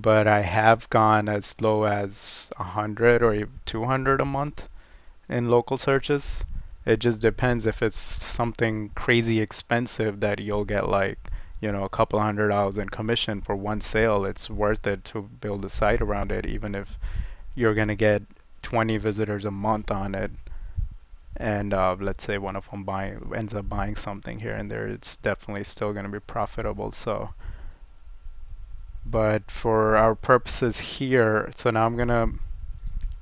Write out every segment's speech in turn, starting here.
but I have gone as low as 100 or even 200 a month in local searches. It just depends if it's something crazy expensive that you'll get like, a couple $100 in commission for one sale. It's worth it to build a site around it, even if you're gonna get 20 visitors a month on it. And let's say one of them ends up buying something here and there, it's definitely still gonna be profitable. So, but for our purposes here, so now I'm gonna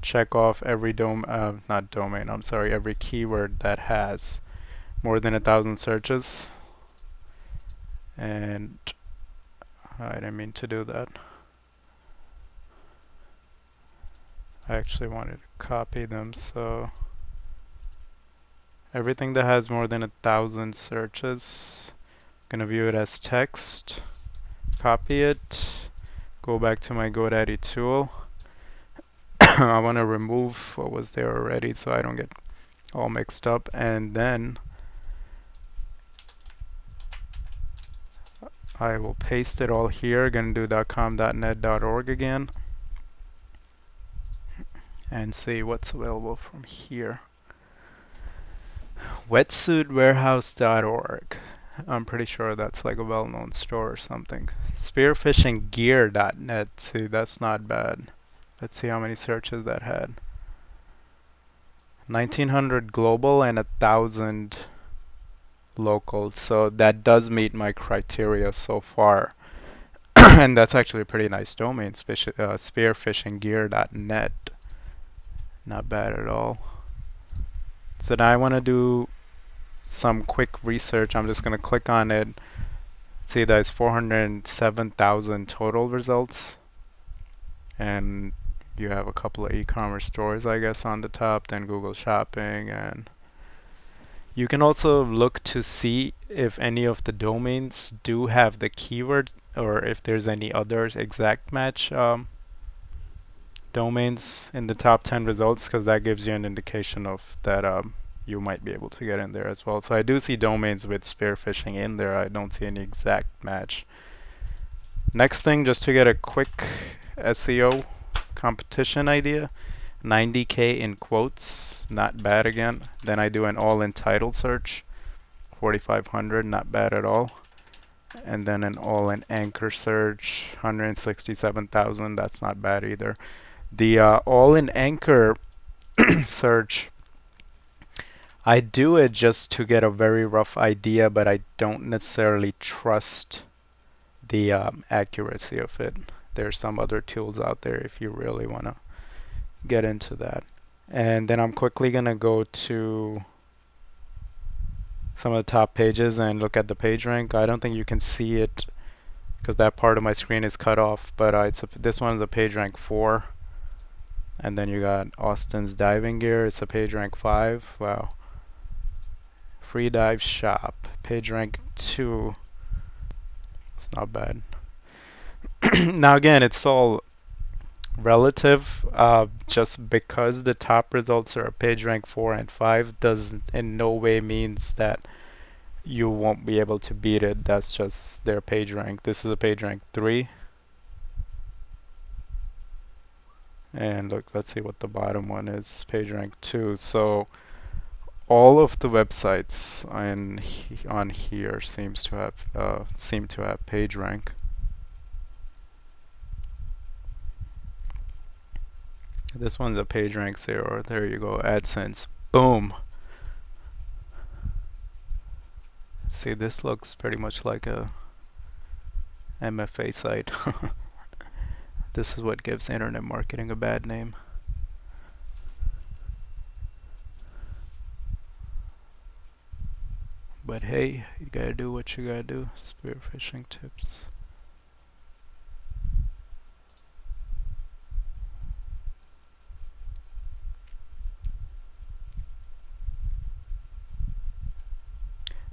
check off every not domain, I'm sorry, every keyword that has more than 1,000 searches. And I didn't mean to do that. I actually wanted to copy them, so everything that has more than 1,000 searches, I'm gonna view it as text, copy it, go back to my GoDaddy tool. I want to remove what was there already so I don't get all mixed up, and then I will paste it all here. Gonna do .com, .net, .org again and see what's available from here. Wetsuitwarehouse.org. I'm pretty sure that's like a well-known store or something. Spearfishinggear.net. See, that's not bad. Let's see how many searches that had. 1,900 global and 1,000 local. So that does meet my criteria so far. And that's actually a pretty nice domain, spearfishinggear.net. Not bad at all. So now I want to do some quick research. I'm just going to click on it. See that it's 407,000 total results. And you have a couple of e-commerce stores, I guess, on the top, then Google Shopping. And you can also look to see if any of the domains do have the keyword or if there's any others exact match domains in the top 10 results, because that gives you an indication of that you might be able to get in there as well. So I do see domains with spearfishing in there. I don't see any exact match. Next thing, just to get a quick SEO competition idea, 90K in quotes, not bad again. Then I do an all-in title search, 4,500, not bad at all. And then an all-in anchor search, 167,000, that's not bad either. The all-in anchor search, I do it just to get a very rough idea, but I don't necessarily trust the accuracy of it. There's some other tools out there if you really want to get into that. And then I'm quickly going to go to some of the top pages and look at the page rank. I don't think you can see it because that part of my screen is cut off, but this one's a page rank 4. And then you got Austin's diving gear. It's a page rank 5. Wow. Free dive shop. Page rank 2. It's not bad. Now again, it's all relative. Just because the top results are page rank 4 and 5 does in no way means that you won't be able to beat it. That's just their page rank. This is a page rank 3. And look, let's see what the bottom one is. Page rank 2. So all of the websites on here seem to have page rank. This one's a page rank 0. There you go. AdSense. Boom. See, this looks pretty much like a MFA site. This is what gives internet marketing a bad name. But hey, you gotta do what you gotta do. Spearfishing tips.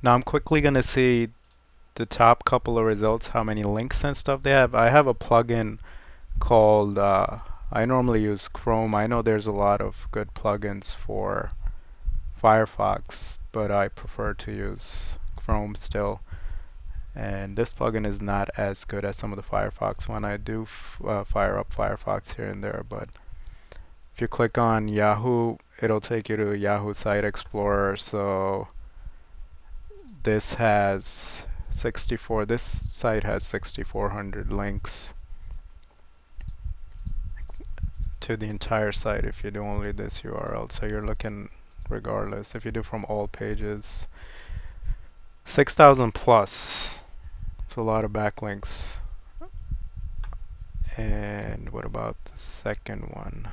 Now I'm quickly gonna see the top couple of results, how many links and stuff they have. I have a plugin called I normally use Chrome. I know there's a lot of good plugins for Firefox, but I prefer to use Chrome still. And this plugin is not as good as some of the Firefox one. I do fire up Firefox here and there, but if you click on Yahoo, it'll take you to Yahoo Site Explorer. So this has 64, this site has 6,400 links to the entire site if you do only this URL. So you're looking, regardless, if you do from all pages, 6,000 plus. It's a lot of backlinks. And what about the second one?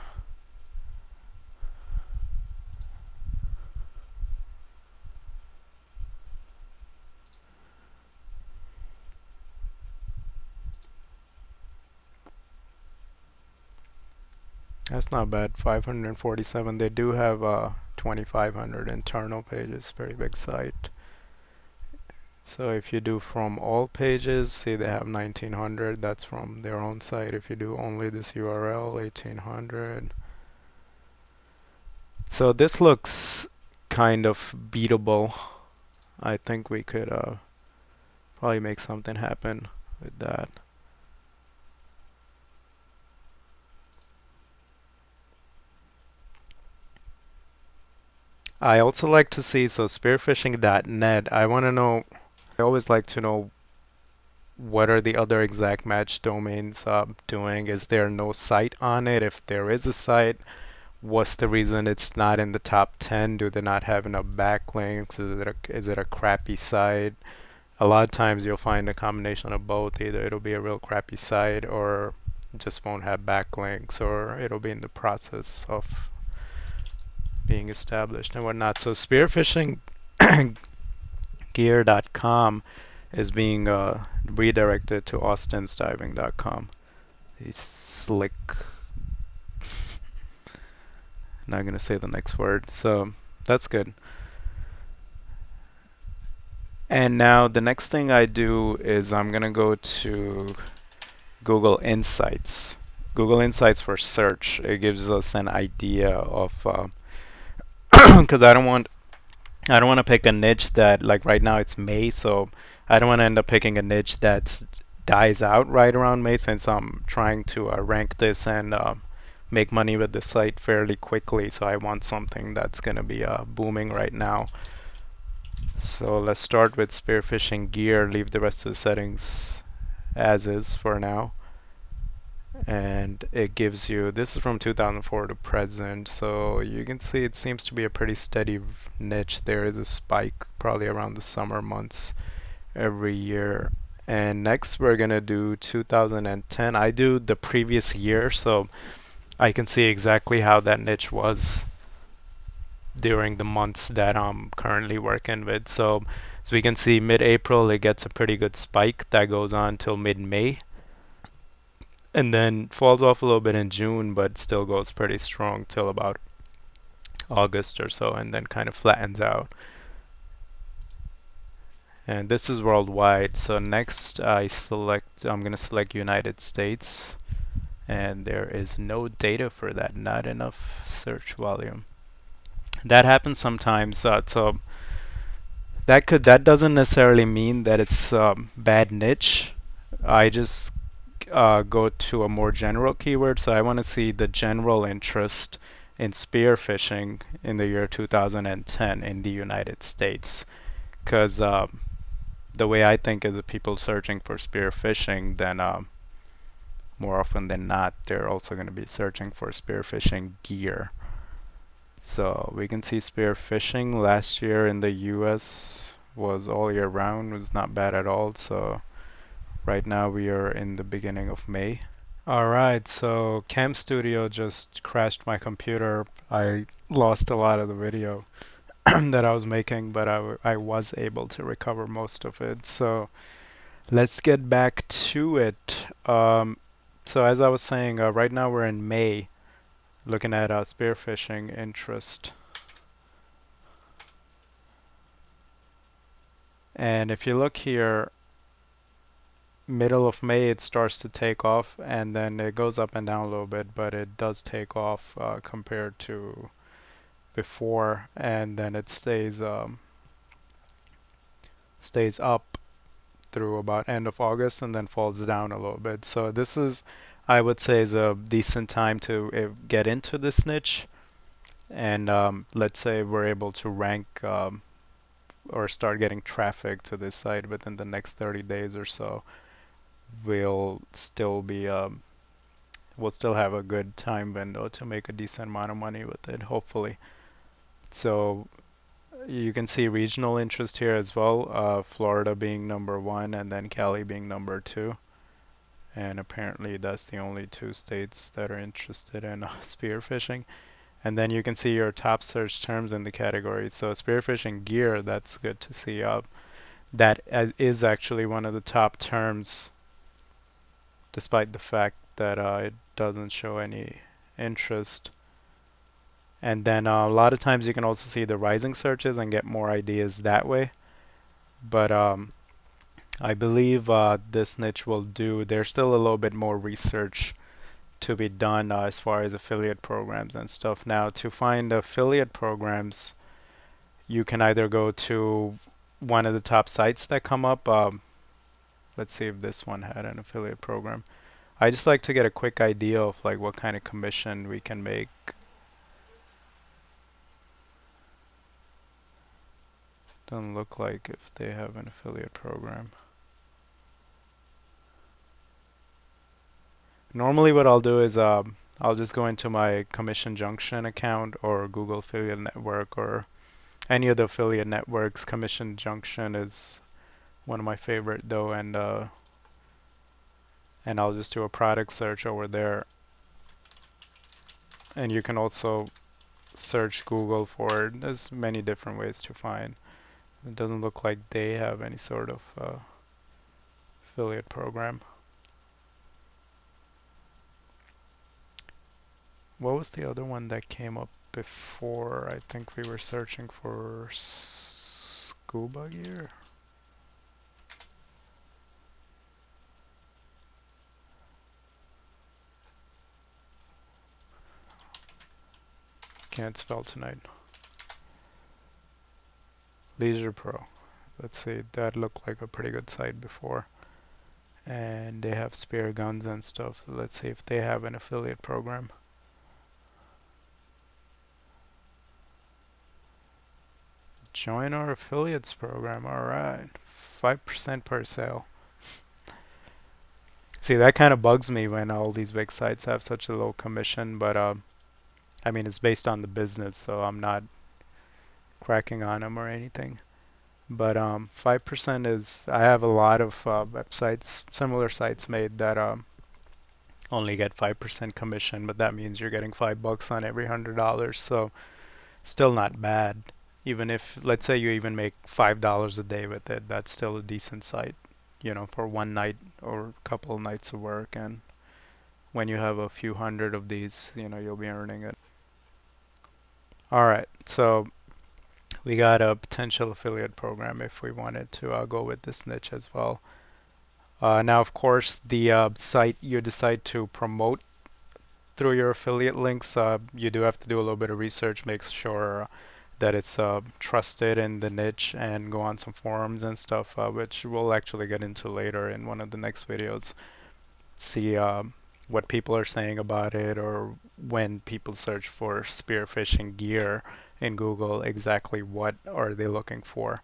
That's not bad, 547. They do have 2,500 internal pages, very big site. So if you do from all pages, see they have 1,900, that's from their own site. If you do only this URL, 1,800. So this looks kind of beatable. I think we could probably make something happen with that. I also like to see, so spearfishing.net, I want to know, I always like to know what are the other exact match domains doing? Is there no site on it? If there is a site, what's the reason it's not in the top 10? Do they not have enough backlinks? Is it a crappy site? A lot of times you'll find a combination of both. Either it'll be a real crappy site or just won't have backlinks, or it'll be in the process of being established and whatnot. So spearfishinggear.com is being redirected to austinsdiving.com. These slick, not gonna say the next word, so that's good. And now the next thing I do is I'm gonna go to Google Insights. Google Insights for search. It gives us an idea of because I don't want to pick a niche that, like right now it's May, so I don't want to end up picking a niche that dies out right around May, since I'm trying to rank this and make money with the site fairly quickly. So I want something that's going to be booming right now. So let's start with spearfishing gear, leave the rest of the settings as is for now. And it gives you, this is from 2004 to present, so you can see it seems to be a pretty steady niche. There is a spike probably around the summer months every year. And next we're gonna do 2010. I do the previous year, so I can see exactly how that niche was during the months that I'm currently working with. So as we can see, mid-April it gets a pretty good spike that goes on till mid-May, and then falls off a little bit in June, but still goes pretty strong till about August or so, and then kind of flattens out. And this is worldwide. So next I'm gonna select United States, and there is no data for that, not enough search volume. That happens sometimes. So that doesn't necessarily mean that it's bad niche. I just go to a more general keyword. So I want to see the general interest in spearfishing in the year 2010 in the United States, because the way I think is that people searching for spearfishing, then more often than not, they're also going to be searching for spearfishing gear. So we can see spearfishing last year in the US was all year round, was not bad at all. So right now we are in the beginning of May. Alright, so Cam Studio just crashed my computer. I lost a lot of the video that I was making, but I was able to recover most of it. So let's get back to it. So as I was saying, right now we're in May, looking at spearfishing interest. And if you look here, middle of May it starts to take off, and then it goes up and down a little bit, but it does take off compared to before, and then it stays up through about end of August and then falls down a little bit. So this is, I would say, is a decent time to get into this niche. And let's say we're able to rank or start getting traffic to this site within the next 30 days or so. We'll still be we'll still have a good time window to make a decent amount of money with it, hopefully. So you can see regional interest here as well, Florida being number one and then Cali being number two. And apparently that's the only two states that are interested in spearfishing. And then you can see your top search terms in the category. So spearfishing gear, that's good to see. That is actually one of the top terms, despite the fact that it doesn't show any interest. And then a lot of times you can also see the rising searches and get more ideas that way. But I believe this niche will do. There's still a little bit more research to be done as far as affiliate programs and stuff. Now, to find affiliate programs, you can either go to one of the top sites that come up. Let's see if this one had an affiliate program. I just like to get a quick idea of like what kind of commission we can make. Doesn't look like if they have an affiliate program. Normally what I'll do is I'll just go into my Commission Junction account or Google Affiliate Network or any of the affiliate networks. Commission Junction is one of my favorite though, and I'll just do a product search over there. And you can also search Google for it. There's many different ways to find. It doesn't look like they have any sort of affiliate program. What was the other one that came up before? I think we were searching for scuba gear. Can't spell tonight. Leisure Pro. Let's see, that looked like a pretty good site before. And they have spear guns and stuff. Let's see if they have an affiliate program. Join our affiliates program. Alright. 5% per sale. See, that kind of bugs me when all these big sites have such a low commission, but I mean, it's based on the business, so I'm not cracking on them or anything. But 5% is, I have a lot of websites, similar sites made that only get 5% commission, but that means you're getting $5 on every $100, so still not bad. Even if, let's say you even make $5 a day with it, that's still a decent site, you know, for one night or a couple of nights of work. And when you have a few hundred of these, you know, you'll be earning it. All right, so we got a potential affiliate program if we wanted to go with this niche as well. Now, of course, the site you decide to promote through your affiliate links, you do have to do a little bit of research, make sure that it's trusted in the niche, and go on some forums and stuff, which we'll actually get into later in one of the next videos. See what people are saying about it, or when people search for spearfishing gear in Google, exactly what are they looking for.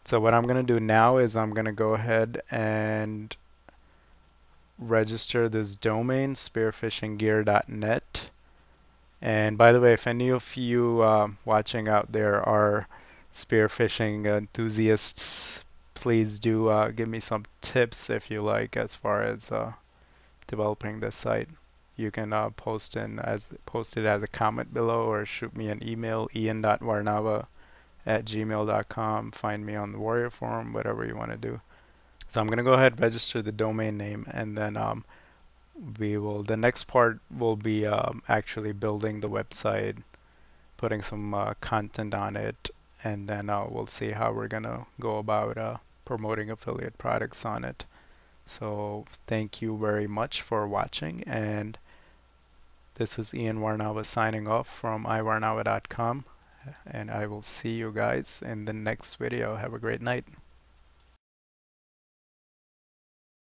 So what I'm going to do now is I'm going to go ahead and register this domain, spearfishinggear.net. And by the way, if any of you watching out there are spearfishing enthusiasts, please do give me some tips if you like as far as developing this site. You can post it as a comment below or shoot me an email, ian.varnava@gmail.com. Find me on the Warrior Forum, whatever you want to do. So I'm going to go ahead and register the domain name, and then the next part will be actually building the website, putting some content on it, and then we'll see how we're going to go about promoting affiliate products on it. So thank you very much for watching, and this is Ian Varnava signing off from ivarnava.com, and I will see you guys in the next video. Have a great night.